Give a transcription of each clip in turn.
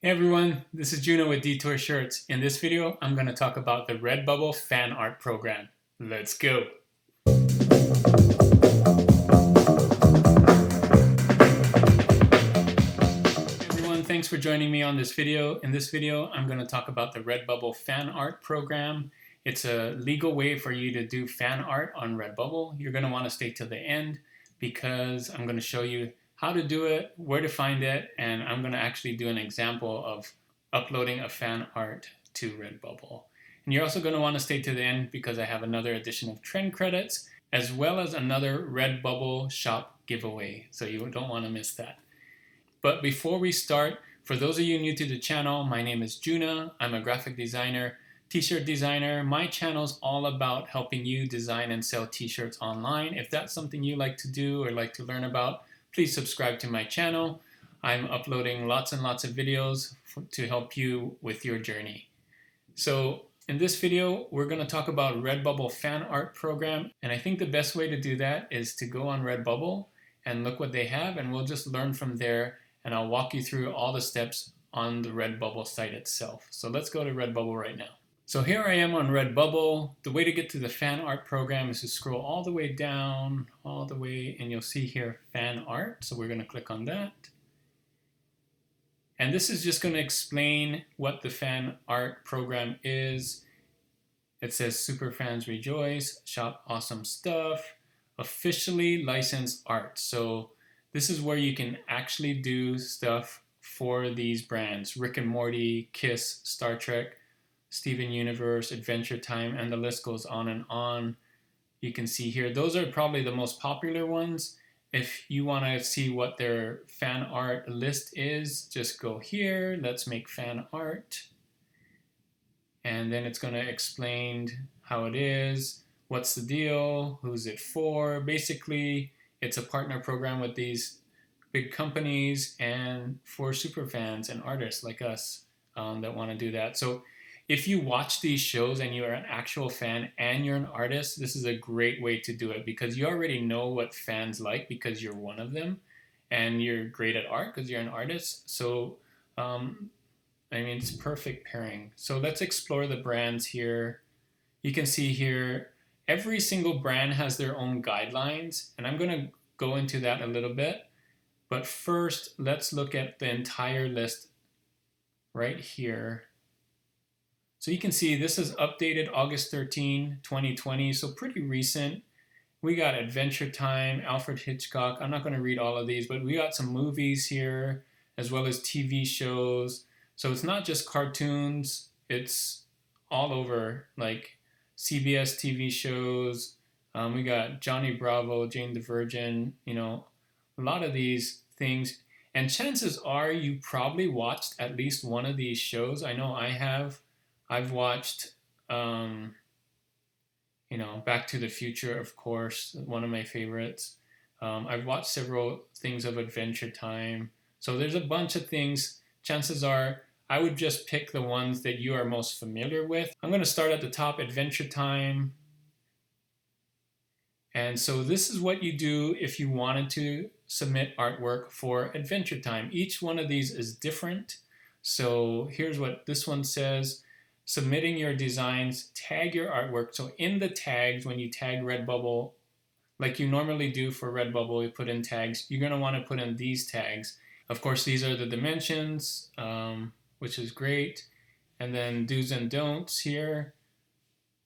Hey everyone, this is Juno with Detour Shirts. In this video, I'm going to talk about the RedBubble FanArt Program. Let's go! Hey everyone, thanks for joining me on this video. In this video, I'm going to talk about the RedBubble FanArt Program. It's a legal way for you to do fan art on RedBubble. You're going to want to stay till the end because I'm going to show you how to do it, where to find it, and I'm going to actually do an example of uploading a fan art to RedBubble. And you're also going to want to stay to the end because I have another edition of trend credits as well as another RedBubble shop giveaway. So you don't want to miss that. But before we start, for those of you new to the channel, my name is Juna. I'm a graphic designer, t-shirt designer. My channel is all about helping you design and sell t-shirts online. If that's something you like to do or like to learn about, please subscribe to my channel. I'm uploading lots and lots of videos to help you with your journey. So in this video, we're going to talk about RedBubble FanArt Program. And I think the best way to do that is to go on RedBubble and look what they have, and we'll just learn from there. And I'll walk you through all the steps on the RedBubble site itself. So let's go to RedBubble right now. So here I am on RedBubble. The way to get to the fan art program is to scroll all the way down, all the way, and you'll see here fan art. So we're going to click on that. And this is just going to explain what the fan art program is. It says super fans rejoice, shop awesome stuff, officially licensed art. So this is where you can actually do stuff for these brands: Rick and Morty, Kiss, Star Trek, Steven Universe, Adventure Time, and the list goes on and on. You can see here, those are probably the most popular ones. If you want to see what their fan art list is, just go here, let's make fan art. And then it's going to explain how it is, what's the deal, who's it for. Basically, it's a partner program with these big companies and for super fans and artists like us that want to do that. So if you watch these shows and you're an actual fan and you're an artist, this is a great way to do it because you already know what fans like because you're one of them, and you're great at art because you're an artist. So, I mean, it's perfect pairing. So let's explore the brands here. You can see here, every single brand has their own guidelines, and I'm going to go into that a little bit. But first, let's look at the entire list right here. So you can see this is updated August 13, 2020, so pretty recent. We got Adventure Time, Alfred Hitchcock. I'm not going to read all of these, but we got some movies here as well as TV shows. So it's not just cartoons, it's all over, like CBS TV shows. We got Johnny Bravo, Jane the Virgin, you know, a lot of these things. And chances are you probably watched at least one of these shows. I know I have. I've watched, you know, Back to the Future, of course, one of my favorites. I've watched several things of Adventure Time. So there's a bunch of things. Chances are I would just pick the ones that you are most familiar with. I'm going to start at the top, Adventure Time. And so this is what you do if you wanted to submit artwork for Adventure Time. Each one of these is different. So here's what this one says. Submitting your designs, tag your artwork. So in the tags, when you tag RedBubble, like you normally do for RedBubble, you put in tags, you're going to want to put in these tags. Of course, these are the dimensions, which is great. And then do's and don'ts here.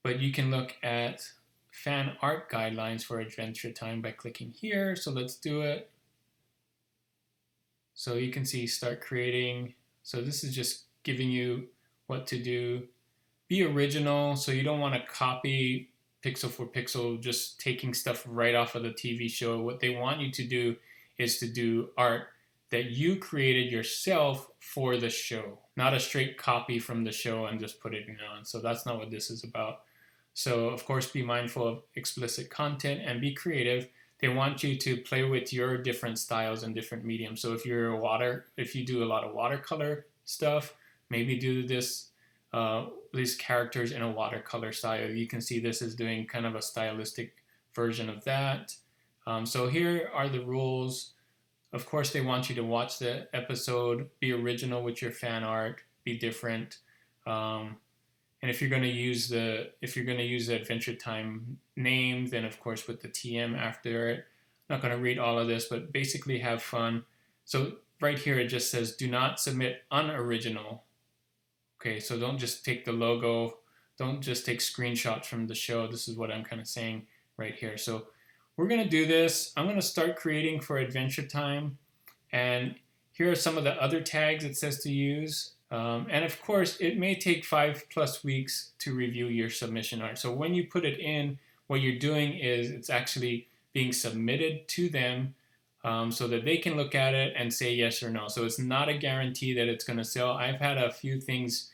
But you can look at fan art guidelines for Adventure Time by clicking here. So let's do it. So you can see start creating. So this is just giving you what to do. Be original, so you don't want to copy pixel for pixel, just taking stuff right off of the TV show. What they want you to do is to do art that you created yourself for the show, not a straight copy from the show and just put it on. So that's not what this is about. So of course, be mindful of explicit content and be creative. They want you to play with your different styles and different mediums. So if you're if you do a lot of watercolor stuff, maybe do these characters in a watercolor style. You can see this is doing kind of a stylistic version of that. So here are the rules. Of course, they want you to watch the episode, be original with your fan art, be different. And if you're going to use the Adventure Time name, then of course with the TM after it. I'm not going to read all of this, but basically have fun. So right here it just says do not submit unoriginal. Okay, so don't just take the logo, don't just take screenshots from the show. This is what I'm kind of saying right here. So we're going to do this. I'm going to start creating for Adventure Time, and here are some of the other tags it says to use. And of course, it may take 5+ weeks to review your submission art. So when you put it in, what you're doing is it's actually being submitted to them so that they can look at it and say yes or no. So it's not a guarantee that it's going to sell. I've had a few things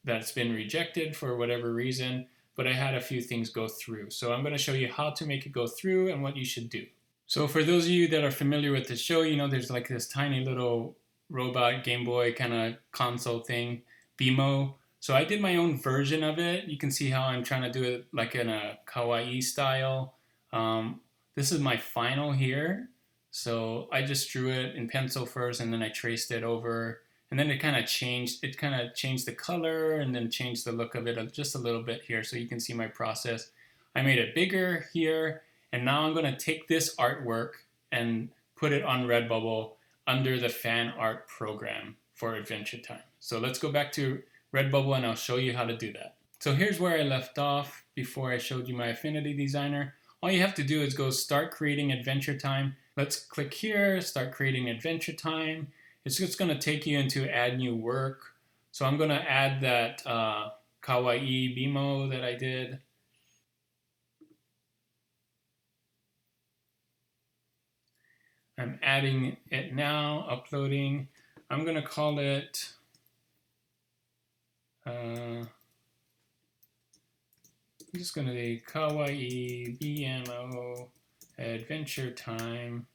that's been rejected for whatever reason, but I had a few things go through. So I'm going to show you how to make it go through and what you should do. So for those of you that are familiar with the show, you know there's like this tiny little robot Game Boy kind of console thing, BMO. So I did my own version of it. You can see how I'm trying to do it like in a kawaii style. This is my final here. So I just drew it in pencil first, and then I traced it over, and then it kind of changed the color and then changed the look of it just a little bit here. So you can see my process. I made it bigger here, and now I'm going to take this artwork and put it on RedBubble under the FanArt program for Adventure Time. So let's go back to RedBubble and I'll show you how to do that. So here's where I left off before I showed you my Affinity Designer. All you have to do is go start creating Adventure Time. Let's click here, start creating Adventure Time. It's just going to take you into add new work. So I'm going to add that kawaii BMO that I did. I'm adding it now, uploading. I'm going to call it I'm just going to do kawaii BMO Adventure Time.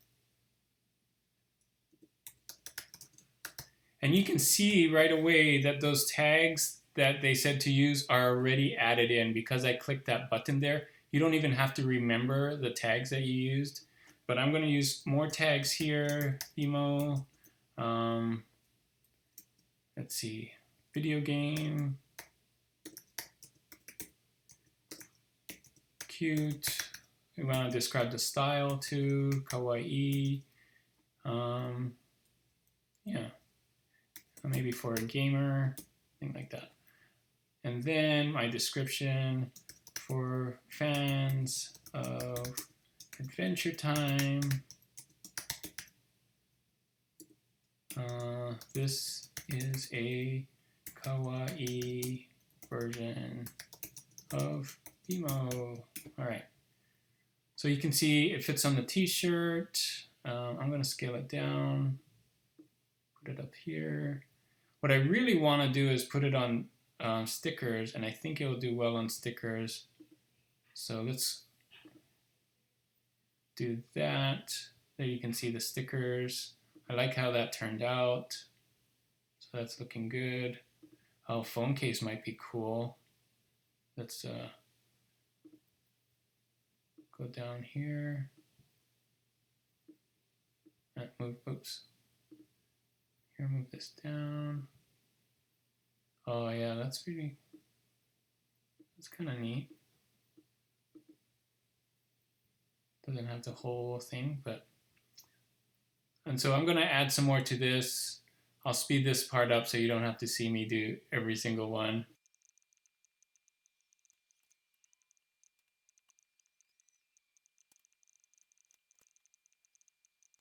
And you can see right away that those tags that they said to use are already added in because I clicked that button there. You don't even have to remember the tags that you used. But I'm going to use more tags here. BMO. Let's see. Video game. Cute. We want to describe the style too. Kawaii. Yeah. Maybe for a gamer. Thing like that. And then my description for fans of Adventure Time. This is a kawaii version of BMO. All right. So you can see it fits on the t-shirt. I'm going to scale it down, put it up here. What I really want to do is put it on stickers, and I think it will do well on stickers. So let's do that. There you can see the stickers. I like how that turned out. So that's looking good. Oh, phone case might be cool. Let's go down here. Oops. Here, move this down. Oh yeah, that's kind of neat. Doesn't have the whole thing, but. And so I'm going to add some more to this. I'll speed this part up so you don't have to see me do every single one.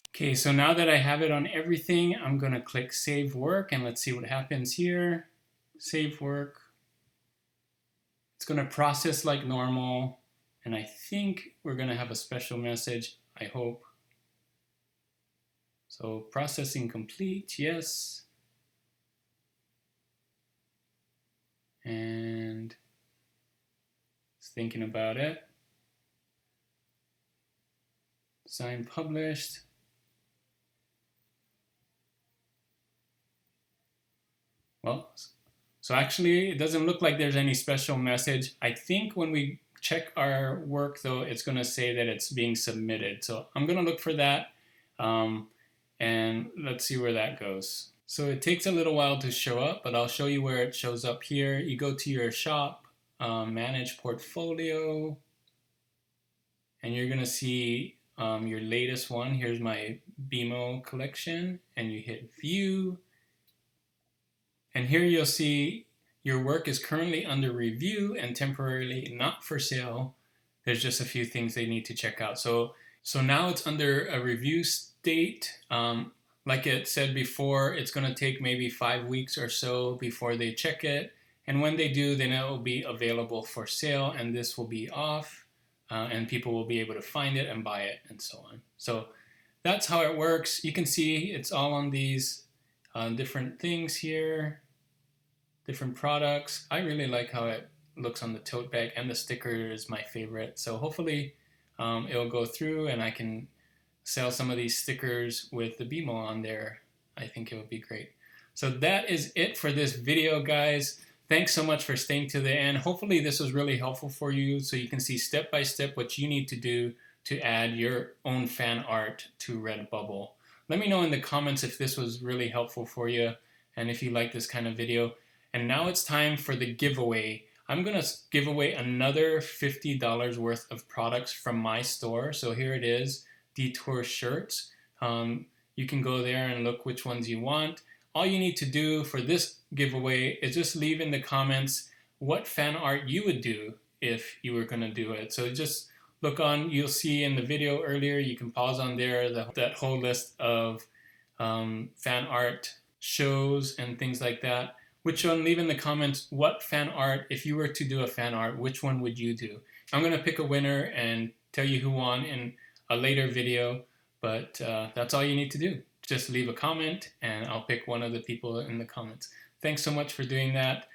Okay, so now that I have it on everything, I'm going to click Save Work, and let's see what happens here. Save Work. It's going to process like normal, and I think we're going to have a special message, I hope. So processing complete, yes. And it's thinking about it. Sign published. Well, so actually it doesn't look like there's any special message. I think when we check our work though, it's going to say that it's being submitted. So I'm going to look for that. and let's see where that goes. So it takes a little while to show up, but I'll show you where it shows up here. You go to your shop, manage portfolio, and you're gonna see your latest one. Here's my BMO collection, and you hit view. And here you'll see your work is currently under review and temporarily not for sale. There's just a few things they need to check out. So now it's under a review state. Like it said before, it's going to take maybe 5 weeks or so before they check it. And when they do, then it will be available for sale, and this will be off, and people will be able to find it and buy it and so on. So that's how it works. You can see it's all on these different things here, different products. I really like how it looks on the tote bag, and the sticker is my favorite. So hopefully it'll go through and I can sell some of these stickers with the BMO on there. I think it would be great. So that is it for this video, guys. Thanks so much for staying to the end. Hopefully this was really helpful for you, so you can see step by step what you need to do to add your own fan art to RedBubble. Let me know in the comments if this was really helpful for you and if you like this kind of video. And now it's time for the giveaway. I'm going to give away another $50 worth of products from my store. So here it is, Detour shirts. You can go there and look which ones you want. All you need to do for this giveaway is just leave in the comments what fan art you would do if you were going to do it. So just look on, you'll see in the video earlier, you can pause on there, that whole list of fan art shows and things like that. Which one, leave in the comments what fan art, if you were to do a fan art, which one would you do? I'm going to pick a winner and tell you who won in a later video, but that's all you need to do. Just leave a comment and I'll pick one of the people in the comments. Thanks so much for doing that.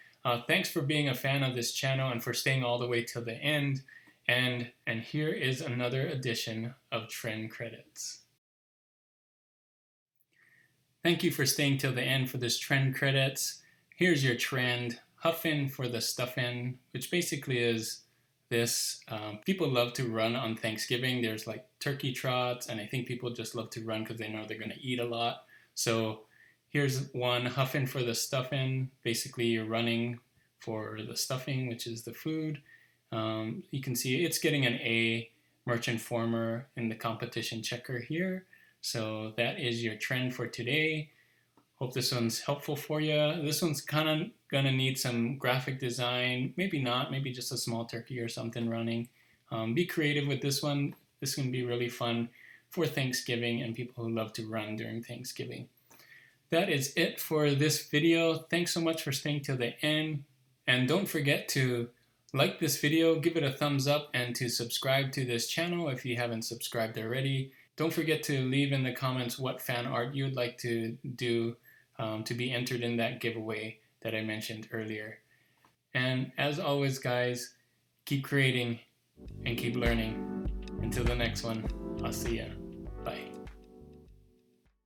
Thanks for being a fan of this channel and for staying all the way till the end. And here is another edition of Trend Credits. Thank you for staying till the end for this Trend Credits. Here's your trend, huffin' for the stuffin', which basically is this. People love to run on Thanksgiving. There's like turkey trots, and I think people just love to run because they know they're going to eat a lot. So here's one, huffin' for the stuffin'. Basically, you're running for the stuffing, which is the food. You can see it's getting an A merchant former in the competition checker here. So that is your trend for today. Hope this one's helpful for you. This one's kind of going to need some graphic design. Maybe not, maybe just a small turkey or something running. Be creative with this one. This can be really fun for Thanksgiving and people who love to run during Thanksgiving. That is it for this video. Thanks so much for staying till the end. And don't forget to like this video, give it a thumbs up, and to subscribe to this channel if you haven't subscribed already. Don't forget to leave in the comments what fan art you would like to do to be entered in that giveaway that I mentioned earlier. And as always, guys, keep creating and keep learning. Until the next one, I'll see ya. Bye.